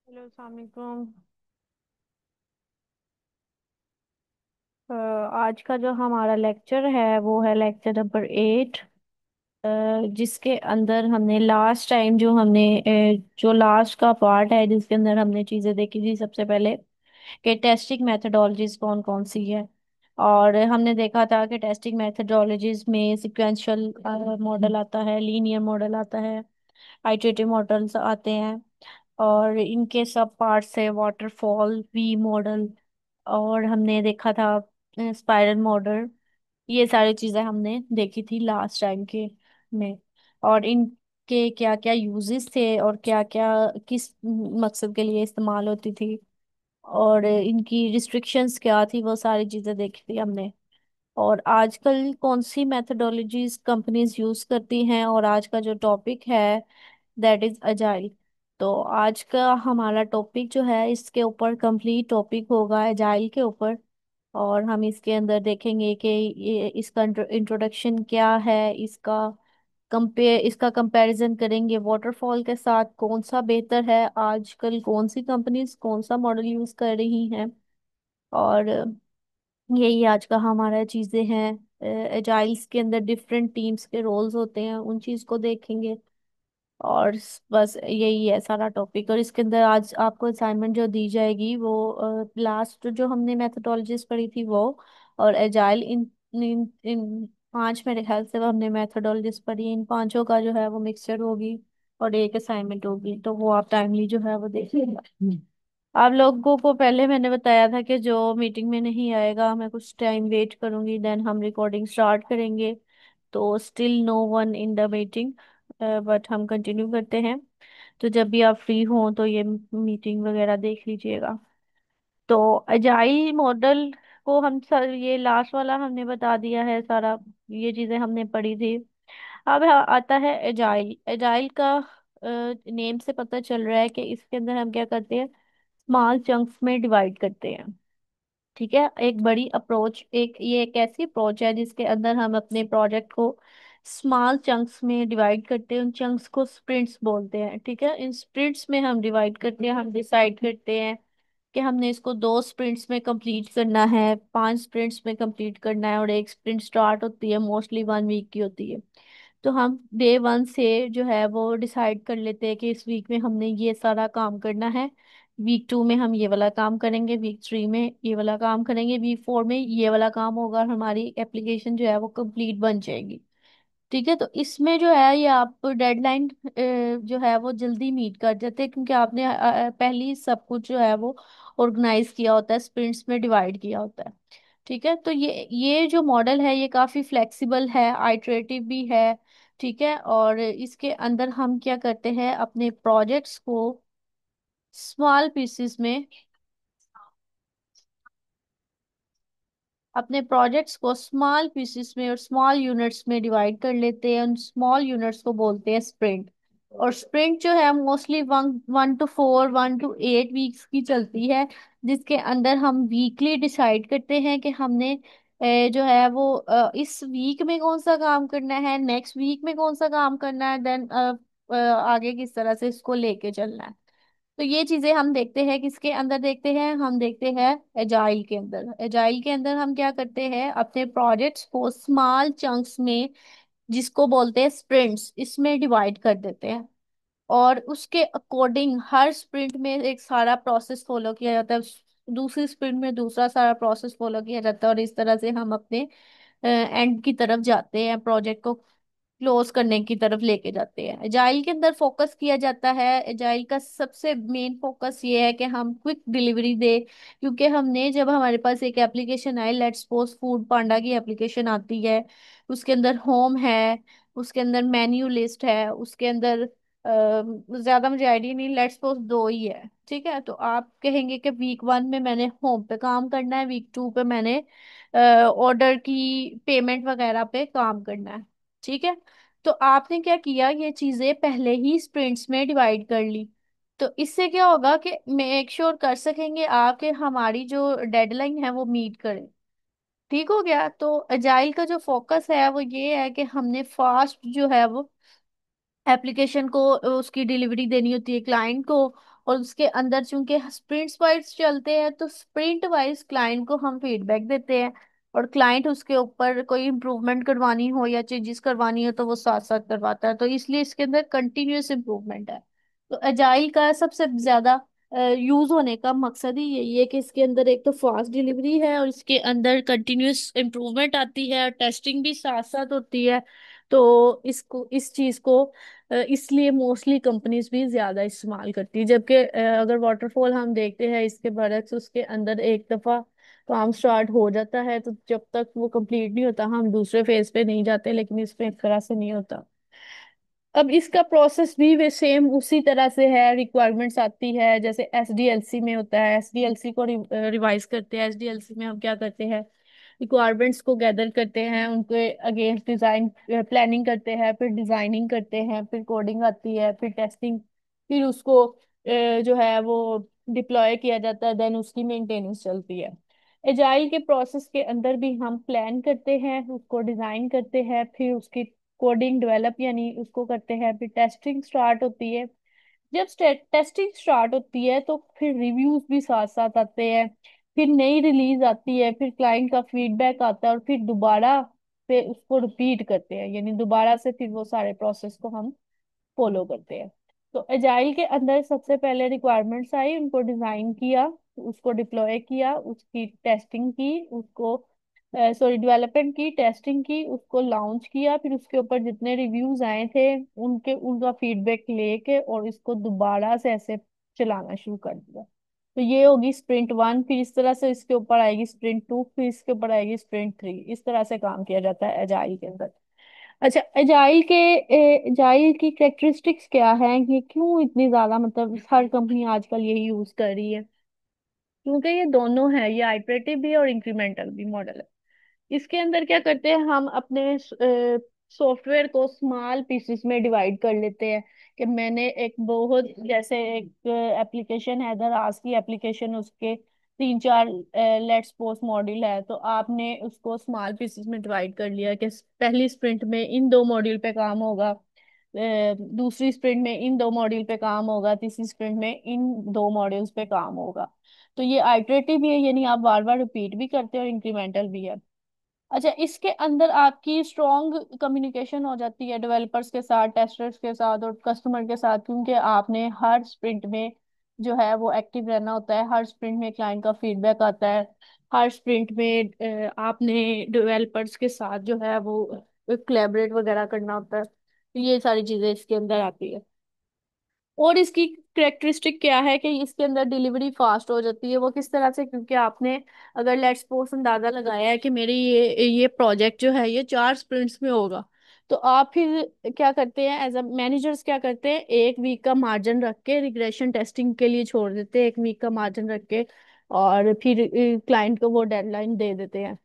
Hello, अस्सलाम वालेकुम। आज का जो हमारा लेक्चर है वो है लेक्चर नंबर 8। जिसके अंदर हमने लास्ट टाइम जो लास्ट का पार्ट है जिसके अंदर हमने चीज़ें देखी थी सबसे पहले कि टेस्टिंग मेथडोलॉजीज कौन कौन सी है। और हमने देखा था कि टेस्टिंग मेथडोलॉजीज में सिक्वेंशियल मॉडल आता है, लीनियर मॉडल आता है, आइटरेटिव मॉडल्स आते हैं, और इनके सब पार्ट्स है वाटरफॉल, वी मॉडल, और हमने देखा था स्पाइरल मॉडल। ये सारी चीजें हमने देखी थी लास्ट टाइम के में। और इनके क्या क्या यूजेस थे और क्या क्या किस मकसद के लिए इस्तेमाल होती थी, और इनकी रिस्ट्रिक्शंस क्या थी, वो सारी चीजें देखी थी हमने। और आजकल कौन सी मेथडोलॉजीज कंपनीज यूज करती हैं, और आज का जो टॉपिक है दैट इज अजाइल। तो आज का हमारा टॉपिक जो है इसके ऊपर कंप्लीट टॉपिक होगा अजाइल के ऊपर। और हम इसके अंदर देखेंगे कि ये इसका इंट्रोडक्शन क्या है, इसका कंपैरिजन करेंगे वाटरफॉल के साथ, कौन सा बेहतर है, आजकल कौन सी कंपनीज कौन सा मॉडल यूज कर रही हैं। और यही आज का हमारा चीजें हैं। एजाइल्स के अंदर डिफरेंट टीम्स के रोल्स होते हैं, उन चीज को देखेंगे। और बस यही है सारा टॉपिक। और इसके अंदर आज आपको असाइनमेंट जो दी जाएगी वो लास्ट जो हमने मेथडोलॉजीज पढ़ी थी वो, और एजाइल, इन इन पांच मेरे ख्याल से वो हमने मेथडोलॉजीज पढ़ी, इन पांचों का जो है वो मिक्सचर होगी और एक असाइनमेंट होगी। तो वो आप टाइमली जो है वो देख लेना। आप लोगों को पहले मैंने बताया था कि जो मीटिंग में नहीं आएगा मैं कुछ टाइम वेट करूंगी, देन हम रिकॉर्डिंग स्टार्ट करेंगे। तो still no one in the meeting, but हम कंटिन्यू करते हैं। तो जब भी आप फ्री हो तो ये मीटिंग वगैरह देख लीजिएगा। तो अजाइल मॉडल को हम सर ये लास्ट वाला हमने बता दिया है सारा, ये चीजें हमने पढ़ी थी। अब आता है एजाइल। एजाइल का नेम से पता चल रहा है कि इसके अंदर हम क्या करते हैं, स्मॉल चंक्स में डिवाइड करते हैं। ठीक है, एक बड़ी अप्रोच, ये एक ऐसी अप्रोच है जिसके अंदर हम अपने प्रोजेक्ट को स्मॉल चंक्स में डिवाइड करते हैं। उन चंक्स को स्प्रिंट्स बोलते हैं। ठीक है, इन स्प्रिंट्स में हम डिवाइड करते हैं, हम डिसाइड करते हैं कि हमने इसको 2 स्प्रिंट्स में कंप्लीट करना है, 5 स्प्रिंट्स में कंप्लीट करना है, और एक स्प्रिंट स्टार्ट होती है मोस्टली 1 वीक की होती है। तो हम डे 1 से जो है वो डिसाइड कर लेते हैं कि इस वीक में हमने ये सारा काम करना है, वीक 2 में हम ये वाला काम करेंगे, वीक 3 में ये वाला काम करेंगे, वीक 4 में ये वाला काम होगा, और हमारी एप्लीकेशन जो है वो कंप्लीट बन जाएगी। ठीक है, तो इसमें जो है ये आप डेडलाइन जो है वो जल्दी मीट कर जाते हैं, क्योंकि आपने पहले ही सब कुछ जो है वो ऑर्गेनाइज किया होता है, स्प्रिंट्स में डिवाइड किया होता है। ठीक है, तो ये जो मॉडल है ये काफी फ्लेक्सिबल है, आइटरेटिव भी है। ठीक है, और इसके अंदर हम क्या करते हैं, अपने प्रोजेक्ट्स को स्मॉल पीसेस में अपने प्रोजेक्ट्स को स्मॉल पीसेस में और स्मॉल यूनिट्स में डिवाइड कर लेते हैं। उन स्मॉल यूनिट्स को बोलते हैं स्प्रिंट। और स्प्रिंट जो है मोस्टली 1 to 4, 1 to 8 वीक्स की चलती है, जिसके अंदर हम वीकली डिसाइड करते हैं कि हमने जो है वो इस वीक में कौन सा काम करना है, नेक्स्ट वीक में कौन सा काम करना है, देन आगे किस तरह से इसको लेके चलना है। तो ये चीजें हम देखते हैं किसके अंदर, देखते हैं हम देखते हैं एजाइल के अंदर। एजाइल के अंदर हम क्या करते हैं, अपने प्रोजेक्ट्स को स्मॉल चंक्स में, जिसको बोलते हैं स्प्रिंट्स, इसमें डिवाइड कर देते हैं। और उसके अकॉर्डिंग हर स्प्रिंट में एक सारा प्रोसेस फॉलो किया जाता है, दूसरी स्प्रिंट में दूसरा सारा प्रोसेस फॉलो किया जाता है, और इस तरह से हम अपने एंड की तरफ जाते हैं, प्रोजेक्ट को क्लोज करने की तरफ लेके जाते हैं। एजाइल के अंदर फोकस किया जाता है, एजाइल का सबसे मेन फोकस ये है कि हम क्विक डिलीवरी दे। क्योंकि हमने जब हमारे पास एक एप्लीकेशन आए, लेट्स सपोज फूड पांडा की एप्लीकेशन आती है, उसके अंदर होम है, उसके अंदर मेन्यू लिस्ट है, उसके अंदर ज्यादा मुझे आइडिया नहीं, लेट्स सपोज 2 ही है। ठीक है, तो आप कहेंगे कि वीक 1 में मैंने होम पे काम करना है, वीक 2 पे मैंने ऑर्डर की पेमेंट वगैरह पे काम करना है। ठीक है, तो आपने क्या किया, ये चीजें पहले ही स्प्रिंट्स में डिवाइड कर ली। तो इससे क्या होगा कि मेक श्योर कर सकेंगे आप कि हमारी जो डेडलाइन है वो मीट करे। ठीक हो गया, तो अजाइल का जो फोकस है वो ये है कि हमने फास्ट जो है वो एप्लीकेशन को उसकी डिलीवरी देनी होती है क्लाइंट को। और उसके अंदर चूंकि स्प्रिंट्स वाइज चलते हैं तो स्प्रिंट वाइज क्लाइंट को हम फीडबैक देते हैं, और क्लाइंट उसके ऊपर कोई इम्प्रूवमेंट करवानी हो या चेंजेस करवानी हो तो वो साथ साथ करवाता है। तो इसलिए इसके अंदर कंटिन्यूअस इम्प्रूवमेंट है। तो एजाइल का सबसे ज्यादा यूज होने का मकसद ही यही है कि इसके अंदर एक तो फास्ट डिलीवरी है और इसके अंदर कंटिन्यूअस इम्प्रूवमेंट आती है और टेस्टिंग भी साथ साथ होती है। तो इसको इस चीज को इसलिए मोस्टली कंपनीज भी ज्यादा इस्तेमाल करती है। जबकि अगर वाटरफॉल हम देखते हैं इसके बरक्स, उसके अंदर एक दफा काम स्टार्ट हो जाता है तो जब तक वो कंप्लीट नहीं होता हम दूसरे फेज पे नहीं जाते, लेकिन इसमें इस तरह से नहीं होता। अब इसका प्रोसेस भी वे सेम उसी तरह से है। रिक्वायरमेंट्स आती है जैसे एसडीएलसी में होता है, एसडीएलसी को रिवाइज करते हैं। एसडीएलसी में हम क्या करते हैं, रिक्वायरमेंट्स को गैदर करते हैं, उनके अगेंस्ट डिजाइन प्लानिंग करते हैं, फिर डिजाइनिंग करते हैं, फिर कोडिंग आती है, फिर टेस्टिंग, फिर उसको जो है वो डिप्लॉय किया जाता है, देन उसकी मेंटेनेंस चलती है। एजाइल के प्रोसेस के अंदर भी हम प्लान करते हैं, उसको डिजाइन करते हैं, फिर उसकी कोडिंग डेवलप यानी उसको करते हैं, फिर टेस्टिंग स्टार्ट होती है। जब टेस्टिंग स्टार्ट होती है तो फिर रिव्यूज भी साथ साथ आते हैं, फिर नई रिलीज आती है, फिर क्लाइंट का फीडबैक आता है और फिर दोबारा से उसको रिपीट करते हैं, यानी दोबारा से फिर वो सारे प्रोसेस को हम फॉलो करते हैं। तो एजाइल के अंदर सबसे पहले रिक्वायरमेंट्स आई, उनको डिजाइन किया, उसको डिप्लॉय किया, उसकी टेस्टिंग की, उसको सॉरी डेवलपमेंट की, टेस्टिंग की, उसको लॉन्च किया, फिर उसके ऊपर जितने रिव्यूज आए थे उनके उनका फीडबैक लेके और इसको दोबारा से ऐसे चलाना शुरू कर दिया। तो ये होगी स्प्रिंट 1। फिर इस तरह से इसके ऊपर आएगी स्प्रिंट 2, फिर इसके ऊपर आएगी स्प्रिंट 3। इस तरह से काम किया जाता है एजाइल के अंदर। अच्छा, एजाइल की कैरेक्टरिस्टिक्स क्या है, ये क्यों इतनी ज्यादा मतलब हर कंपनी आजकल यही यूज कर रही है? क्योंकि ये दोनों है, ये आइटरेटिव भी और इंक्रीमेंटल भी मॉडल है। इसके अंदर क्या करते हैं, हम अपने सॉफ्टवेयर को स्मॉल पीसेस में डिवाइड कर लेते हैं। कि मैंने एक बहुत जैसे एक एप्लीकेशन है, दराज की एप्लीकेशन, उसके 3 4 लेट्स सपोज मॉड्यूल है, तो आपने उसको स्मॉल पीसेस में डिवाइड कर लिया कि पहली स्प्रिंट में इन 2 मॉड्यूल पे काम होगा, दूसरी स्प्रिंट में इन 2 मॉड्यूल पे काम होगा, तीसरी स्प्रिंट में इन 2 मॉड्यूल्स पे काम होगा। तो ये आइटरेटिव भी है, यानी आप बार बार रिपीट भी करते हैं, और इंक्रीमेंटल भी है। अच्छा, इसके अंदर आपकी स्ट्रॉन्ग कम्युनिकेशन हो जाती है डेवलपर्स के साथ, टेस्टर्स के साथ और कस्टमर के साथ, क्योंकि आपने हर स्प्रिंट में जो है वो एक्टिव रहना होता है। हर स्प्रिंट में क्लाइंट का फीडबैक आता है, हर स्प्रिंट में आपने डेवलपर्स के साथ जो है वो कोलैबोरेट वगैरह करना होता है। तो ये सारी चीजें इसके अंदर आती है। और इसकी करेक्टरिस्टिक क्या है कि इसके अंदर डिलीवरी फास्ट हो जाती है। वो किस तरह से, क्योंकि आपने अगर लेट्स सपोज अंदाजा लगाया है कि मेरी ये प्रोजेक्ट जो है ये 4 स्प्रिंट्स में होगा, तो आप फिर क्या करते हैं, एज अ मैनेजर्स क्या करते हैं, 1 वीक का मार्जिन रख के रिग्रेशन टेस्टिंग के लिए छोड़ देते हैं, 1 वीक का मार्जिन रख के, और फिर क्लाइंट को वो डेडलाइन दे देते हैं।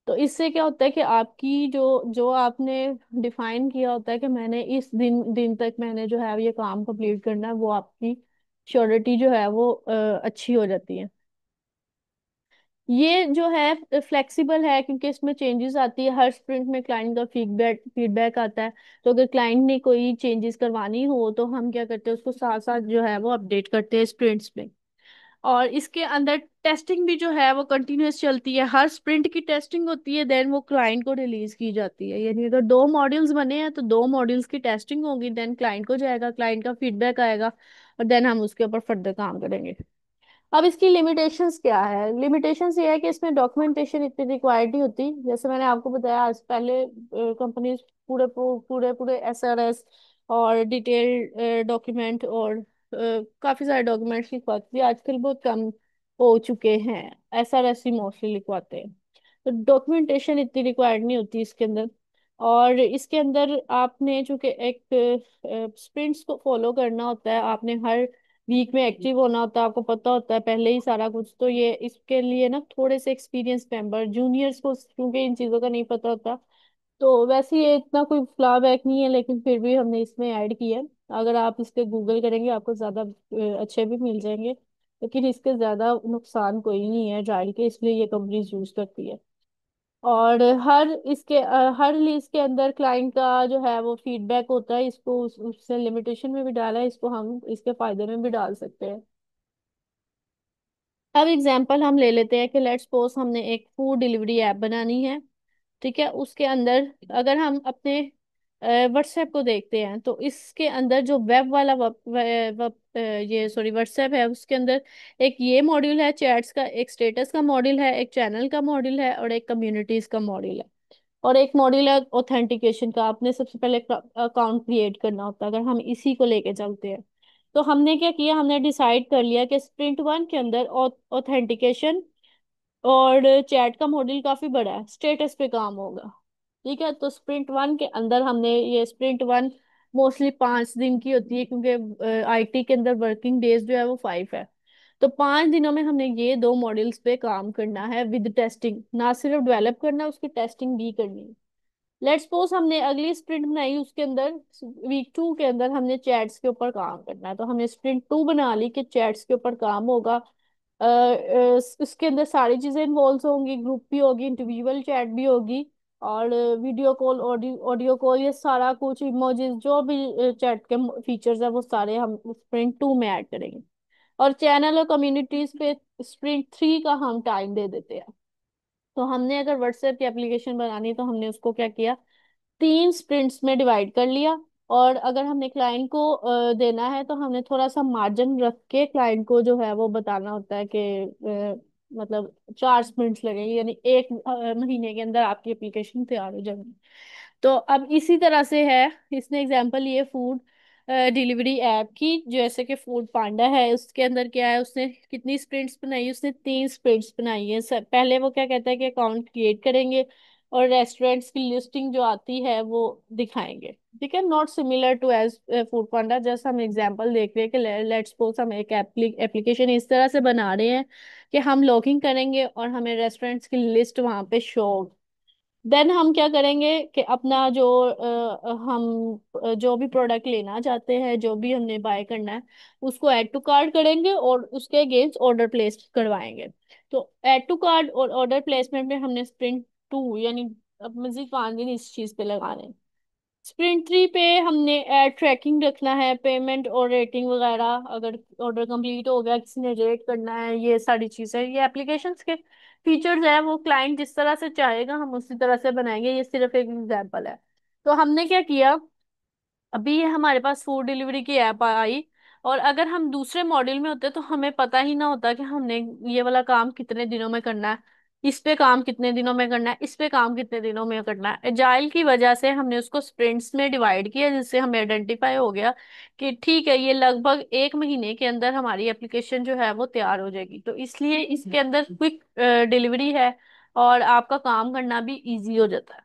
तो इससे क्या होता है कि आपकी जो जो आपने डिफाइन किया होता है कि मैंने इस दिन दिन तक मैंने जो है ये काम कंप्लीट करना है, वो आपकी श्योरिटी जो है वो अच्छी हो जाती है। ये जो है फ्लेक्सिबल है क्योंकि इसमें चेंजेस आती है, हर स्प्रिंट में क्लाइंट का फीडबैक फीडबैक आता है। तो अगर क्लाइंट ने कोई चेंजेस करवानी हो तो हम क्या करते हैं, उसको साथ साथ जो है वो अपडेट करते हैं स्प्रिंट्स में। और इसके अंदर टेस्टिंग भी जो है वो कंटिन्यूअस चलती है, हर स्प्रिंट की टेस्टिंग होती है, देन वो क्लाइंट को रिलीज की जाती है। यानी अगर 2 मॉड्यूल्स बने हैं तो 2 मॉड्यूल्स की टेस्टिंग होगी, देन क्लाइंट को जाएगा, क्लाइंट का फीडबैक आएगा, और देन हम उसके ऊपर फर्दर काम करेंगे। अब इसकी लिमिटेशंस क्या है, लिमिटेशंस ये है कि इसमें डॉक्यूमेंटेशन इतनी रिक्वायर्ड नहीं होती। जैसे मैंने आपको बताया, आज पहले कंपनीज पूरे पूरे पूरे एसआरएस और डिटेल्ड डॉक्यूमेंट और काफी सारे डॉक्यूमेंट्स लिखवाती थी, आजकल बहुत कम हो चुके हैं, एसआरएस ही मोस्टली लिखवाते हैं। तो डॉक्यूमेंटेशन इतनी रिक्वायर्ड नहीं होती इसके अंदर। और इसके अंदर आपने चूंकि एक स्प्रिंट्स को फॉलो करना होता है, आपने हर वीक में एक्टिव होना होता है, आपको पता होता है पहले ही सारा कुछ, तो ये इसके लिए ना थोड़े से एक्सपीरियंस मेंबर जूनियर्स को क्योंकि इन चीज़ों का नहीं पता होता, तो वैसे ये इतना कोई फ्लॉबैक नहीं है, लेकिन फिर भी हमने इसमें ऐड किया है। अगर आप इसके गूगल करेंगे आपको ज़्यादा अच्छे भी मिल जाएंगे, लेकिन इसके ज़्यादा नुकसान कोई नहीं है जाइल के, इसलिए ये कंपनीज यूज़ करती है। और हर रिलीज के अंदर क्लाइंट का जो है वो फीडबैक होता है, इसको उससे लिमिटेशन में भी डाला है, इसको हम इसके फायदे में भी डाल सकते हैं। अब एग्जांपल हम ले लेते हैं कि लेट्स सपोज हमने एक फूड डिलीवरी ऐप बनानी है। ठीक है, उसके अंदर अगर हम अपने व्हाट्सएप को देखते हैं तो इसके अंदर जो वेब वाला ये सॉरी व्हाट्सएप है, उसके अंदर एक ये मॉड्यूल है चैट्स का, एक स्टेटस का मॉड्यूल है, एक चैनल का मॉड्यूल है, और एक कम्युनिटीज का मॉड्यूल है, और एक मॉड्यूल है ऑथेंटिकेशन का। आपने सबसे पहले अकाउंट क्रिएट करना होता है, अगर हम इसी को लेके चलते हैं। तो हमने क्या किया, हमने डिसाइड कर लिया कि स्प्रिंट वन के अंदर ऑथेंटिकेशन और चैट का मॉड्यूल काफी बड़ा है, स्टेटस पे काम होगा। ठीक है, तो स्प्रिंट वन के अंदर हमने ये स्प्रिंट वन मोस्टली 5 दिन की होती है, क्योंकि आईटी के अंदर वर्किंग डेज जो है वो 5 है। तो 5 दिनों में हमने ये दो मॉड्यूल्स पे काम करना है विद टेस्टिंग, ना सिर्फ डेवलप करना, उसकी टेस्टिंग भी करनी है। लेट्स सपोज हमने अगली स्प्रिंट बनाई, उसके अंदर वीक 2 के अंदर हमने चैट्स के ऊपर काम करना है, तो हमने स्प्रिंट 2 बना ली कि चैट्स के ऊपर काम होगा। उसके अंदर सारी चीजें इन्वॉल्व होंगी, ग्रुप भी होगी, इंडिविजुअल चैट भी होगी, और video call, audio audio call, ये सारा कुछ इमोजीज जो भी चैट के फीचर्स है वो सारे हम स्प्रिंट 2 में ऐड करेंगे। और चैनल और कम्युनिटीज पे स्प्रिंट 3 का हम टाइम दे देते हैं। तो हमने अगर व्हाट्सएप की एप्लीकेशन बनानी तो हमने उसको क्या किया, 3 स्प्रिंट्स में डिवाइड कर लिया। और अगर हमने क्लाइंट को देना है तो हमने थोड़ा सा मार्जिन रख के क्लाइंट को जो है वो बताना होता है कि मतलब 4 स्प्रिंट्स लगेंगे, यानी एक महीने के अंदर आपकी एप्लीकेशन तैयार हो जाएगी। तो अब इसी तरह से है, इसने एग्जांपल लिए फूड डिलीवरी ऐप की, जैसे कि फूड पांडा है, उसके अंदर क्या है, उसने कितनी स्प्रिंट्स बनाई, उसने 3 स्प्रिंट्स बनाई है। पहले वो क्या कहता है कि अकाउंट क्रिएट करेंगे और रेस्टोरेंट्स की लिस्टिंग जो आती है वो दिखाएंगे। ठीक है, not similar to as Foodpanda, जैसे हम एग्जांपल देख रहे हैं कि लेट्स सपोज हम एक एप्लीकेशन इस तरह से बना रहे हैं कि हम लॉगिन करेंगे और हमें रेस्टोरेंट्स की लिस्ट वहां पे शो। देन हम क्या करेंगे कि अपना जो हम जो भी प्रोडक्ट लेना चाहते हैं, जो भी हमने बाय करना है, उसको ऐड टू कार्ट करेंगे और उसके अगेंस्ट ऑर्डर प्लेस करवाएंगे। तो ऐड टू कार्ट और ऑर्डर प्लेसमेंट में हमने स्प्रिंट 2 यानी अब मजीद 5 दिन इस चीज पे लगाने हैं। स्प्रिंट 3 पे हमने एड ट्रैकिंग रखना है, पेमेंट और रेटिंग वगैरह, अगर ऑर्डर कंप्लीट हो गया, किसी ने रेट करना है, ये सारी चीजें, ये एप्लीकेशंस के फीचर्स है, वो क्लाइंट जिस तरह से चाहेगा हम उसी तरह से बनाएंगे। ये सिर्फ एक एग्जांपल है। तो हमने क्या किया, अभी ये हमारे पास फूड डिलीवरी की ऐप आई, और अगर हम दूसरे मॉड्यूल में होते तो हमें पता ही ना होता कि हमने ये वाला काम कितने दिनों में करना है, इस पे काम कितने दिनों में करना है, इस पे काम कितने दिनों में करना है। एजाइल की वजह से हमने उसको स्प्रिंट्स में डिवाइड किया, जिससे हमें आइडेंटिफाई हो गया कि ठीक है, ये लगभग 1 महीने के अंदर हमारी एप्लीकेशन जो है वो तैयार हो जाएगी। तो इसलिए इसके अंदर क्विक डिलीवरी है और आपका काम करना भी इजी हो जाता है।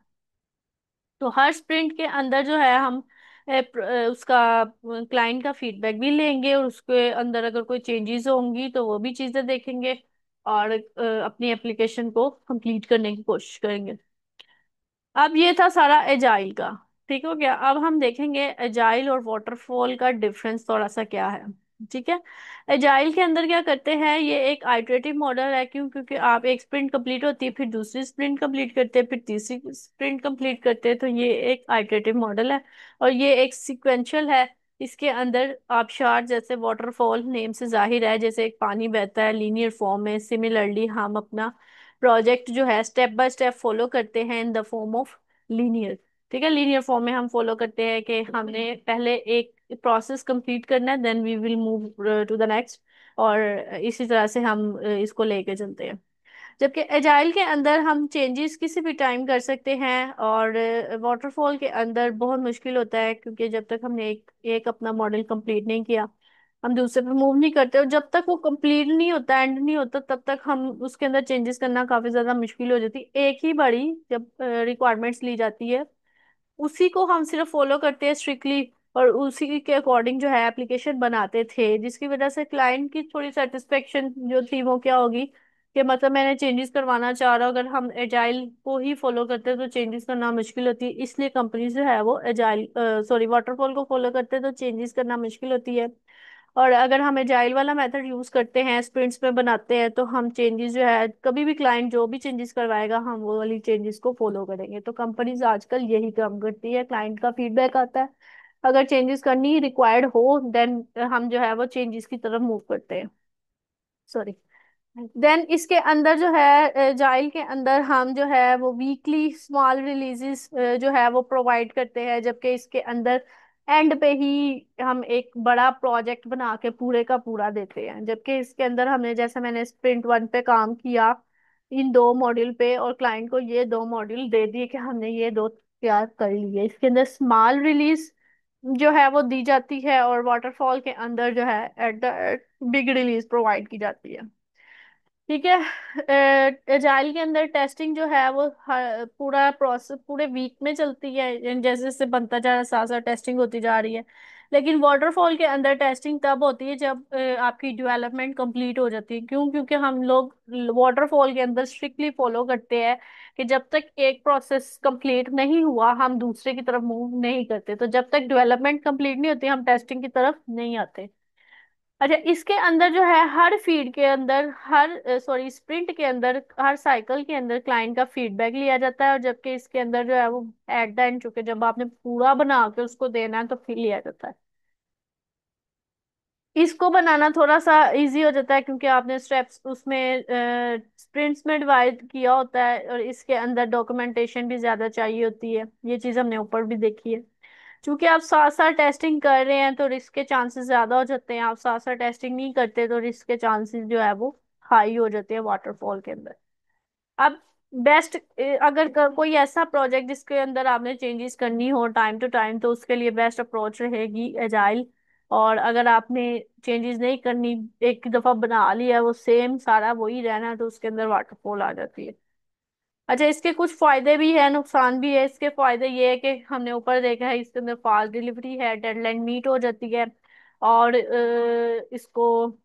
तो हर स्प्रिंट के अंदर जो है हम उसका क्लाइंट का फीडबैक भी लेंगे, और उसके अंदर अगर कोई चेंजेस होंगी तो वो भी चीजें देखेंगे, और अपनी एप्लीकेशन को कंप्लीट करने की कोशिश करेंगे। अब ये था सारा एजाइल का। ठीक हो गया, अब हम देखेंगे एजाइल और वाटरफॉल का डिफरेंस थोड़ा सा क्या है। ठीक है, एजाइल के अंदर क्या करते हैं, ये एक आइटरेटिव मॉडल है। क्यों? क्योंकि आप एक स्प्रिंट कंप्लीट होती है, फिर दूसरी स्प्रिंट कंप्लीट करते हैं, फिर तीसरी स्प्रिंट कंप्लीट करते हैं, तो ये एक आइटरेटिव मॉडल है। और ये एक सिक्वेंशियल है। इसके अंदर आबशार, जैसे वाटरफॉल नेम से जाहिर है, जैसे एक पानी बहता है लीनियर फॉर्म में, सिमिलरली हम अपना प्रोजेक्ट जो है स्टेप बाय स्टेप फॉलो करते हैं in the form of linear. ठीक है, लीनियर फॉर्म में हम फॉलो करते हैं कि हमने पहले एक प्रोसेस कंप्लीट करना है, then we will move to the next, और इसी तरह से हम इसको लेके चलते हैं। जबकि एजाइल के अंदर हम चेंजेस किसी भी टाइम कर सकते हैं, और वाटरफॉल के अंदर बहुत मुश्किल होता है, क्योंकि जब तक हमने एक एक अपना मॉडल कंप्लीट नहीं किया, हम दूसरे पे मूव नहीं करते, और जब तक वो कंप्लीट नहीं होता, एंड नहीं होता, तब तक हम उसके अंदर चेंजेस करना काफी ज्यादा मुश्किल हो जाती है। एक ही बारी जब रिक्वायरमेंट्स ली जाती है, उसी को हम सिर्फ फॉलो करते हैं स्ट्रिक्टली, और उसी के अकॉर्डिंग जो है एप्लीकेशन बनाते थे, जिसकी वजह से क्लाइंट की थोड़ी सेटिस्फेक्शन जो थी वो क्या होगी, कि मतलब मैंने चेंजेस करवाना चाह रहा हूँ, अगर हम एजाइल को ही फॉलो करते हैं तो चेंजेस करना मुश्किल होती है, इसलिए कंपनी जो है वो एजाइल सॉरी वाटरफॉल को फॉलो करते हैं तो चेंजेस करना मुश्किल होती है। और अगर हम एजाइल वाला मेथड यूज करते हैं, स्प्रिंट्स में बनाते हैं, तो हम चेंजेस जो है कभी भी क्लाइंट जो भी चेंजेस करवाएगा हम वो वाली चेंजेस को फॉलो करेंगे। तो कंपनीज आजकल यही काम करती है, क्लाइंट का फीडबैक आता है, अगर चेंजेस करनी रिक्वायर्ड हो, देन हम जो है वो चेंजेस की तरफ मूव करते हैं। सॉरी। देन इसके अंदर जो है जाइल के अंदर हम जो है वो वीकली स्मॉल रिलीजेस जो है वो प्रोवाइड करते हैं, जबकि इसके अंदर एंड पे ही हम एक बड़ा प्रोजेक्ट बना के पूरे का पूरा देते हैं। जबकि इसके अंदर हमने, जैसे मैंने स्प्रिंट 1 पे काम किया इन 2 मॉड्यूल पे और क्लाइंट को ये 2 मॉड्यूल दे दिए कि हमने ये 2 तैयार कर लिए, इसके अंदर स्मॉल रिलीज जो है वो दी जाती है और वाटरफॉल के अंदर जो है at the big release provide की जाती है। ठीक है। एजाइल के अंदर टेस्टिंग जो है वो पूरा प्रोसेस पूरे वीक में चलती है, जैसे जैसे बनता जा रहा है साथ साथ टेस्टिंग होती जा रही है। लेकिन वाटरफॉल के अंदर टेस्टिंग तब होती है जब आपकी डेवलपमेंट कंप्लीट हो जाती है। क्यों? क्योंकि हम लोग वाटरफॉल के अंदर स्ट्रिक्टली फॉलो करते हैं कि जब तक एक प्रोसेस कंप्लीट नहीं हुआ हम दूसरे की तरफ मूव नहीं करते। तो जब तक डेवलपमेंट कंप्लीट नहीं होती हम टेस्टिंग की तरफ नहीं आते। अच्छा, इसके अंदर जो है हर फीड के अंदर, हर सॉरी स्प्रिंट के अंदर, हर साइकिल के अंदर क्लाइंट का फीडबैक लिया जाता है। और जबकि इसके अंदर जो है वो एट द एंड, चूंकि जब आपने पूरा बना के उसको देना है तो फिर लिया जाता है। इसको बनाना थोड़ा सा इजी हो जाता है क्योंकि आपने स्टेप्स उसमें स्प्रिंट्स में डिवाइड किया होता है और इसके अंदर डॉक्यूमेंटेशन भी ज्यादा चाहिए होती है। ये चीज हमने ऊपर भी देखी है। क्योंकि आप साथ साथ टेस्टिंग कर रहे हैं तो रिस्क के चांसेस ज्यादा हो जाते हैं, आप साथ साथ टेस्टिंग नहीं करते तो रिस्क के चांसेस जो है वो हाई हो जाते हैं वाटरफॉल के अंदर। अब बेस्ट, अगर कोई ऐसा प्रोजेक्ट जिसके अंदर आपने चेंजेस करनी हो टाइम टू टाइम तो उसके लिए बेस्ट अप्रोच रहेगी एजाइल। और अगर आपने चेंजेस नहीं करनी, एक दफा बना लिया वो सेम सारा वही रहना है, तो उसके अंदर वाटरफॉल आ जाती है। अच्छा, इसके कुछ फायदे भी है नुकसान भी है। इसके फायदे ये है कि हमने ऊपर देखा है इसके अंदर फास्ट डिलीवरी है, डेडलाइन मीट हो जाती है और इसको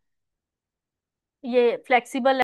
ये फ्लेक्सिबल